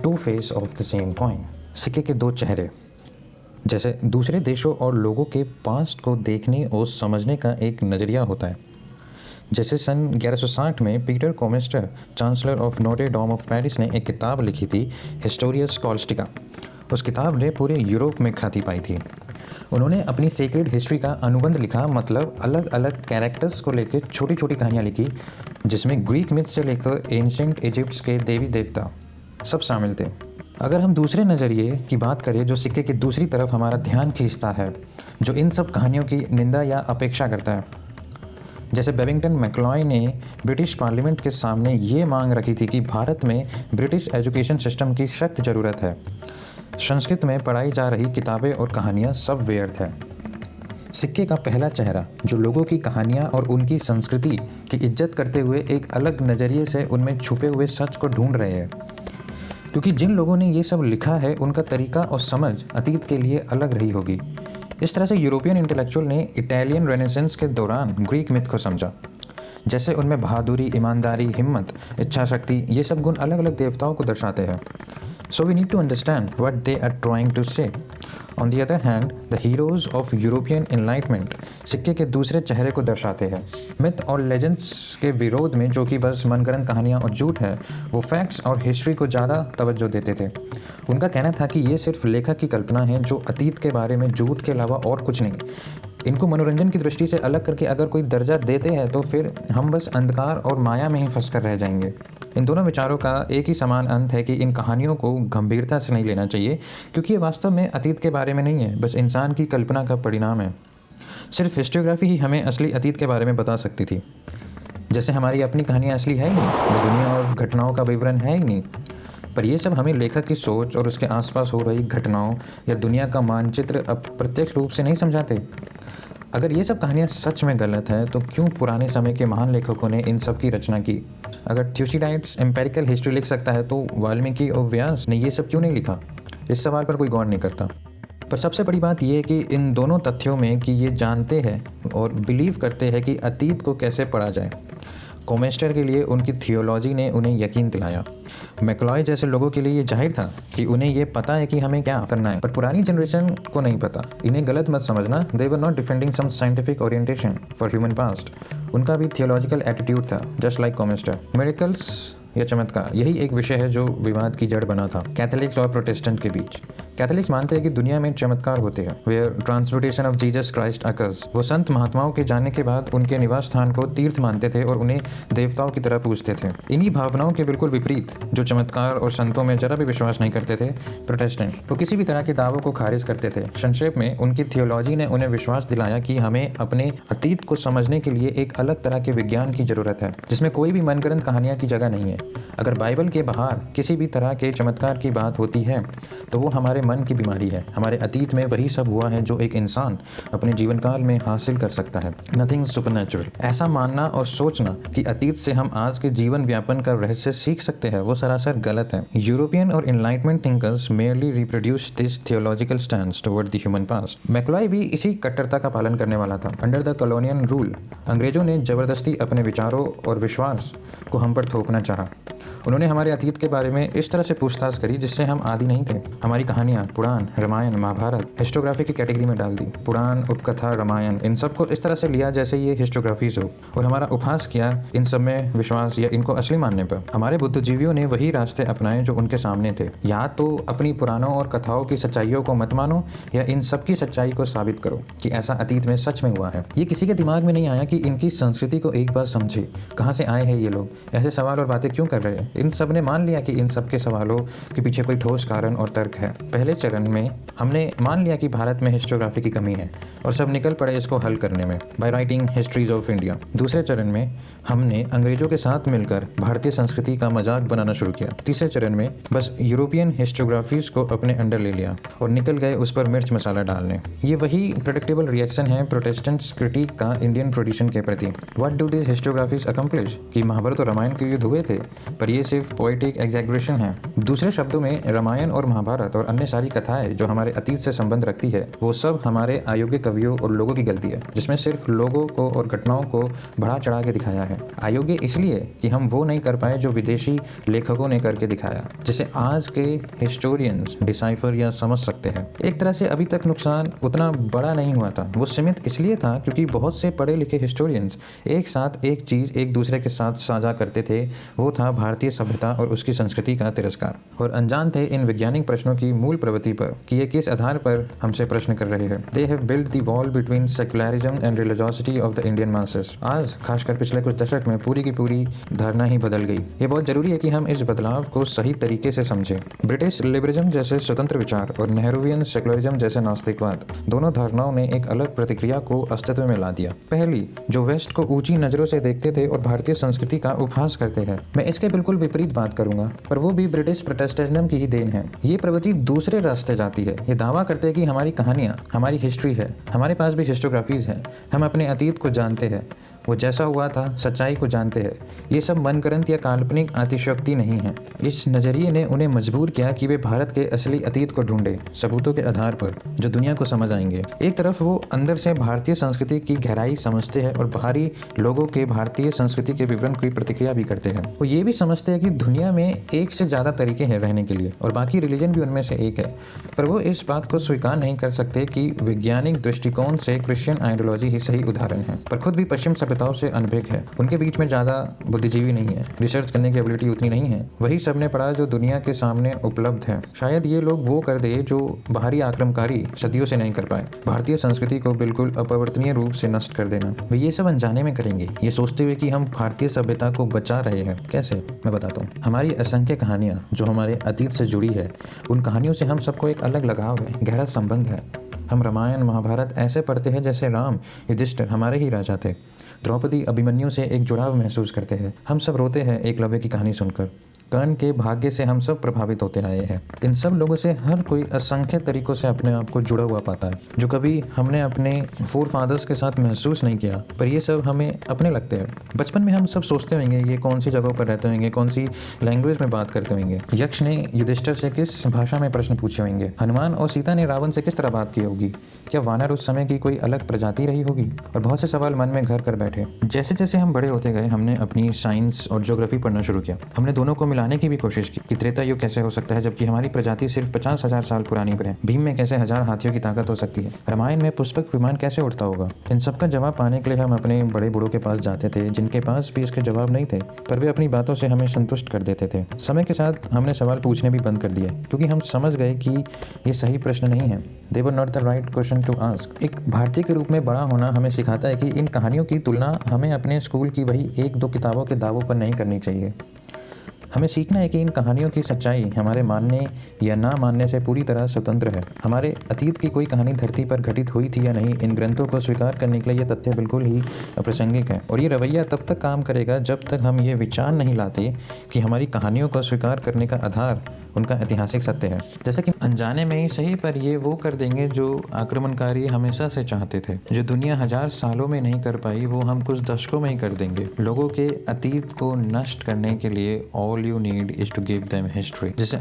To face of the same coin, सिक्के के दो चेहरे। जैसे दूसरे देशों और लोगों के पास्ट को देखने और समझने का एक नज़रिया होता है। जैसे सन 1160 में Peter Comestor, chancellor of Notre Dame of Paris ने एक किताब लिखी थी, हिस्टोरिया स्कॉलस्टिका। उस किताब ने पूरे यूरोप में ख्याति पाई थी। उन्होंने अपनी सेक्रेड हिस्ट्री का अनुबंध लिखा, मतलब अलग अलग कैरेक्टर्स को लेकर छोटी छोटी कहानियाँ लिखी, जिसमें ग्रीक मिथ से लेकर एंशिएंट इजिप्ट के देवी देवता सब शामिल थे। अगर हम दूसरे नज़रिए की बात करें जो सिक्के की दूसरी तरफ हमारा ध्यान खींचता है, जो इन सब कहानियों की निंदा या अपेक्षा करता है, जैसे बेबिंगटन मैकलॉय ने ब्रिटिश पार्लियामेंट के सामने ये मांग रखी थी कि भारत में ब्रिटिश एजुकेशन सिस्टम की सख्त ज़रूरत है, संस्कृत में पढ़ाई जा रही किताबें और कहानियाँ सब व्यर्थ है। सिक्के का पहला चेहरा जो लोगों की कहानियाँ और उनकी संस्कृति की इज्जत करते हुए एक अलग नज़रिए से उनमें छुपे हुए सच को ढूंढ रहे हैं, क्योंकि जिन लोगों ने ये सब लिखा है उनका तरीका और समझ अतीत के लिए अलग रही होगी। इस तरह से यूरोपियन इंटेलेक्चुअल ने इटालियन रेनेसेंस के दौरान ग्रीक मिथ को समझा, जैसे उनमें बहादुरी, ईमानदारी, हिम्मत, इच्छा शक्ति, ये सब गुण अलग अलग देवताओं को दर्शाते हैं। So we need to understand what they are trying to say. On the other hand, the heroes of European Enlightenment सिक्के के दूसरे चेहरे को दर्शाते हैं। मिथ और लेजेंड्स के विरोध में, जो कि बस मनगढ़ंत कहानियाँ और झूठ है, वो फैक्ट्स और हिस्ट्री को ज़्यादा तवज्जो देते थे। उनका कहना था कि ये सिर्फ लेखक की कल्पना है, जो अतीत के बारे में झूठ के अलावा और कुछ नहीं। इनको मनोरंजन की दृष्टि से अलग करके अगर कोई दर्जा देते हैं तो फिर हम बस अंधकार और माया में ही फंस कर रह जाएंगे। इन दोनों विचारों का एक ही समान अंत है कि इन कहानियों को गंभीरता से नहीं लेना चाहिए, क्योंकि ये वास्तव में अतीत के बारे में नहीं है, बस इंसान की कल्पना का परिणाम है। सिर्फ हिस्टोग्राफी ही हमें असली अतीत के बारे में बता सकती थी। जैसे हमारी अपनी कहानियाँ असली है ही नहीं, वो दुनिया और घटनाओं का विवरण है ही नहीं, पर ये सब हमें लेखक की सोच और उसके आसपास हो रही घटनाओं या दुनिया का मानचित्र अप्रत्यक्ष रूप से नहीं समझाते। अगर ये सब कहानियाँ सच में गलत है तो क्यों पुराने समय के महान लेखकों ने इन सब की रचना की? अगर थ्यूसिडाइड्स एम्पेरिकल हिस्ट्री लिख सकता है तो वाल्मीकि और व्यास ने ये सब क्यों नहीं लिखा? इस सवाल पर कोई गौर नहीं करता। पर सबसे बड़ी बात यह है कि इन दोनों तथ्यों में कि ये जानते हैं और बिलीव करते हैं कि अतीत को कैसे पढ़ा जाए। कोमेस्टर के लिए उनकी थियोलॉजी ने उन्हें यकीन दिलाया। मैकलॉय जैसे लोगों के लिए ये जाहिर था कि उन्हें ये पता है कि हमें क्या करना है, पर पुरानी जनरेशन को नहीं पता। इन्हें गलत मत समझना, they were not defending some scientific orientation for human past. उनका भी थियोलॉजिकल एटीट्यूड था, जस्ट लाइक कोमेस्टर। मिरेकल्स या चमत्कार, यही एक विषय है जो विवाद की जड़ बना था कैथोलिक्स और प्रोटेस्टेंट के बीच। कैथोलिक्स मानते हैं कि दुनिया में चमत्कार होते हैं, where transportation of Jesus Christ occurs. वो संत महात्माओं के जाने के बाद उनके निवास स्थान को तीर्थ मानते थे और उन्हें देवताओं की तरह पूजते थे। इन्हीं भावनाओं के बिल्कुल विपरीत, जो चमत्कार और संतों में जरा भी विश्वास नहीं करते थे, प्रोटेस्टेंट, वो किसी भी तरह के दावों को खारिज करते थे। संक्षेप में, उनकी थियोलॉजी ने उन्हें विश्वास दिलाया कि हमें अपने अतीत को समझने के लिए एक अलग तरह के विज्ञान की जरूरत है, जिसमें कोई भी मनगढ़ंत कहानियां की जगह नहीं है। अगर बाइबल के बाहर किसी भी तरह के चमत्कार की बात होती है तो वो हमारे मन की बीमारी है। हमारे अतीत में वही सब हुआ है जो एक इंसान अपने जीवन काल में हासिल कर सकता है, नथिंग सुपरनैचुरल। ऐसा मानना और सोचना कि अतीत से हम आज के जीवन व्यापन का रहस्य सीख सकते हैं, वो सरासर गलत है। यूरोपियन और enlightenment thinkers merely reproduce this theological stands toward the human past. McCloy भी इसी कट्टरता का पालन करने वाला था। अंडर द कॉलोनियल रूल, अंग्रेजों ने जबरदस्ती अपने विचारों और विश्वास को हम पर थोपना चाहा। उन्होंने हमारे अतीत के बारे में इस तरह से पूछताछ करी जिससे हम आदी नहीं थे। हमारी कहानियाँ पुराण, रामायण, महाभारत हिस्टोग्राफी की कैटेगरी में डाल दी। पुराण, उपकथा, रामायण, इन सब को इस तरह से लिया जैसे ये हिस्टोग्राफीज हो, और हमारा उपहास किया इन सब में विश्वास या इनको असली मानने पर। हमारे बुद्धिजीवियों ने वही रास्ते अपनाए जो उनके सामने थे। या तो अपनी पुराणों और कथाओं की सच्चाइयों को मत मानो, या इन सब की सच्चाई को साबित करो कि ऐसा अतीत में सच में हुआ है। ये किसी के दिमाग में नहीं आया कि इनकी संस्कृति को एक बार समझे, कहाँ से आए हैं ये लोग, ऐसे सवाल और बातें क्यों कर रहे हैं। इन सब ने मान लिया कि इन सब के सवालों के पीछे कोई ठोस कारण और तर्क है। पहले चरण में हमने मान लिया कि भारत में हिस्टोग्राफी की कमी है और सब निकल पड़े इसको हल करने में, by writing histories of India. दूसरे चरण में हमने अंग्रेजों के साथ मिलकर भारतीय संस्कृति का मजाक बनाना शुरू किया। तीसरे चरण में बस यूरोपियन हिस्टोग्राफीज को अपने अंडर ले लिया और निकल गए उस पर मिर्च मसाला डालने। ये वही प्रेडिक्टेबल रिएक्शन है प्रोटेस्टेंट्स क्रिटिक का इंडियन ट्रेडिशन के प्रति। What do this historiographies accomplish? कि महाभारत और रामायण के युद्ध हुए थे, पर ये सिर्फ पोएटिक एग्जैगरेशन है। दूसरे शब्दों में, रामायण और महाभारत और अन्य सारी कथाएं जो हमारे अतीत से संबंध रखती है वो सब हमारे अयोग्य कवियों और लोगों की गलती है, जिसमें सिर्फ लोगों को और घटनाओं को बढ़ा चढ़ा के दिखाया है। अयोग्य इसलिए कि हम वो नहीं कर पाए जो विदेशी लेखकों ने करके दिखाया, जिसे आज के हिस्टोरियंस डिसाइफर या समझ सकते हैं। एक तरह से अभी तक नुकसान उतना बड़ा नहीं हुआ था, वो सीमित इसलिए था क्योंकि बहुत से पढ़े लिखे हिस्टोरियंस एक साथ एक चीज़ एक दूसरे के साथ साझा करते थे, वो था भारतीय सभ्यता और उसकी संस्कृति का तिरस्कार, और अनजान थे इन वैज्ञानिक प्रश्नों की मूल प्रवृत्ति पर कि ये किस आधार पर हमसे प्रश्न कर रहे हैं। They have built the wall between secularism and religiosity of the Indian masses. आज खासकर पिछले कुछ दशक में पूरी की पूरी धारणा ही बदल गई। ये बहुत जरूरी है कि हम इस बदलाव को सही तरीके से समझें। ब्रिटिश लिबरलिज्म जैसे स्वतंत्र विचार और नेहरूवियन सेक्युलरिज्म जैसे नास्तिकवाद, दोनों धारणाओं ने एक अलग प्रतिक्रिया को अस्तित्व में ला दिया। पहली, जो वेस्ट को ऊंची नजरों से देखते थे और भारतीय संस्कृति का उपहास करते हैं। मैं इसके बिल्कुल विपरीत बात करूंगा, पर वो भी ब्रिटिश प्रोटेस्टेंटिज्म की ही देन है। ये प्रवृत्ति दूसरे रास्ते जाती है। ये दावा करते हैं कि हमारी कहानियाँ, हमारी हिस्ट्री है, हमारे पास भी हिस्टोग्राफीज है, हम अपने अतीत को जानते हैं, वो जैसा हुआ था सच्चाई को जानते हैं। ये सब मनगढ़ंत या काल्पनिक अतिशयोक्ति नहीं है। इस नज़रिए ने उन्हें मजबूर किया कि वे भारत के असली अतीत को ढूंढे सबूतों के आधार पर जो दुनिया को समझ आएंगे। एक तरफ वो अंदर से भारतीय संस्कृति की गहराई समझते हैं और बाहरी लोगों के भारतीय संस्कृति के विवरण की प्रतिक्रिया भी करते हैं। वो ये भी समझते हैं कि दुनिया में एक से ज़्यादा तरीके हैं रहने के लिए और बाकी रिलीजन भी उनमें से एक है, पर वो इस बात को स्वीकार नहीं कर सकते कि वैज्ञानिक दृष्टिकोण से क्रिश्चियन आइडियोलॉजी ही सही उदाहरण है। पर खुद भी पश्चिम सभ्यताओं से अनभिज्ञ है। उनके बीच में ज़्यादा बुद्धिजीवी नहीं है, रिसर्च करने की एबिलिटी उतनी नहीं है। वही सबने पढ़ा जो दुनिया के सामने उपलब्ध है। शायद ये लोग वो कर दे जो बाहरी आक्रमणकारी सदियों से नहीं कर पाए, भारतीय संस्कृति को बिल्कुल अपरिवर्तनीय रूप से नष्ट कर देना। वे ये सब अनजाने में करेंगे, ये सोचते हुए कि हम भारतीय सभ्यता को बचा रहे हैं। कैसे, मैं बताता हूँ। हमारी असंख्य कहानियाँ जो हमारे अतीत से जुड़ी है, उन कहानियों से हम सबको एक अलग लगाव है, गहरा संबंध है। हम रामायण महाभारत ऐसे पढ़ते हैं जैसे राम युधिष्ठिर हमारे ही राजा थे। द्रौपदी अभिमन्यु से एक जुड़ाव महसूस करते हैं। हम सब रोते हैं एकलव्य की कहानी सुनकर। कर्ण के भाग्य से हम सब प्रभावित होते आए हैं। इन सब लोगों से हर कोई असंख्य तरीकों से अपने आप को जुड़ा हुआ पाता है, जो कभी हमने अपने फोर फादर्स के साथ महसूस नहीं किया, पर ये सब हमें अपने लगते हैं। बचपन में हम सब सोचते होंगे ये कौन सी जगहों पर रहते होंगे, कौन सी लैंग्वेज में बात करते होंगे। यक्ष ने युधिष्ठिर से किस भाषा में प्रश्न पूछे होंगे। हनुमान और सीता ने रावण से किस तरह बात की होगी। क्या वानर उस समय की कोई अलग प्रजाति रही होगी। और बहुत से सवाल मन में घर कर बैठे। जैसे जैसे हम बड़े होते गए, हमने अपनी साइंस और ज्योग्राफी पढ़ना शुरू किया। हमने दोनों को मिलाने की भी कोशिश की कि त्रेता युग कैसे हो सकता है जबकि हमारी प्रजाति सिर्फ 50,000 साल पुरानी है। भीम में कैसे 1000 हाथियों की ताकत हो सकती है। रामायण में पुष्पक विमान कैसे उड़ता होगा। इन सब का जवाब पाने के लिए हम अपने बड़े बूढ़ों के पास जाते थे, जिनके पास भी इसके जवाब नहीं थे, पर वे अपनी बातों से हमें संतुष्ट कर देते थे। समय के साथ हमने सवाल पूछने भी बंद कर दिए, क्योंकि हम समझ गए कि ये सही प्रश्न नहीं है। They were not the right question to ask. एक भारतीय के रूप में बड़ा होना हमें सिखाता है कि इन कहानियों की तुलना हमें अपने स्कूल की वही 1-2 किताबों के दावों पर नहीं करनी चाहिए। हमें सीखना है कि इन कहानियों की सच्चाई हमारे मानने या ना मानने से पूरी तरह स्वतंत्र है। हमारे अतीत की कोई कहानी धरती पर घटित हुई थी या नहीं, इन ग्रंथों को स्वीकार करने के लिए ये तथ्य बिल्कुल ही अप्रासंगिक है। और ये रवैया तब तक काम करेगा जब तक हम ये विचार नहीं लाते कि हमारी कहानियों को स्वीकार करने का आधार उनका ऐतिहासिक सत्य है। जैसे कि अनजाने में ही सही, पर ये वो कर देंगे जो आक्रमणकारी हमेशा से चाहते थे। जो दुनिया 1000 सालों में नहीं कर पाई, वो हम कुछ दशकों में ही कर देंगे। लोगों के अतीत को नष्ट करने के लिए all you need is to give them history. जैसे